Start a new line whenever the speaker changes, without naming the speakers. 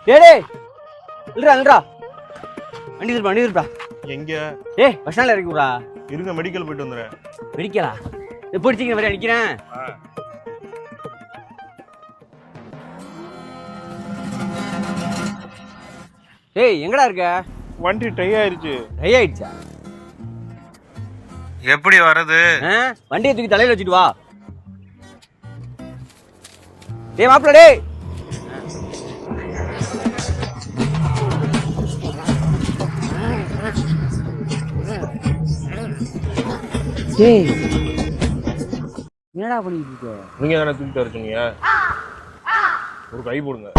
டேய் இல்லடா இல்லடா வண்டி திருப்பா
எங்க?
டேய் பஸ் ஸ்டாண்ட்ல இறக்கி விடுறா.
இருங்க, மெடிக்கல் போயிட்டு வந்துடுறேன்.
மெடிக்கலா? எப்படி சீக்கிரம் வரையா நிக்கிறேன். டேய் எங்கடா இருக்க?
வண்டி டை ஆயிருச்சு.
டை ஆயிடுச்சா?
எப்படி வர்றது?
வண்டியை தூக்கி தலையில வச்சுட்டு வா. டேய் மாப்பிள்ள டேய். டேய் என்னடா பண்ணிட்டு இருக்க?
நீங்க தானே தூக்கிட்டு வர சொன்னீங்க. ஒரு கை போடுங்க.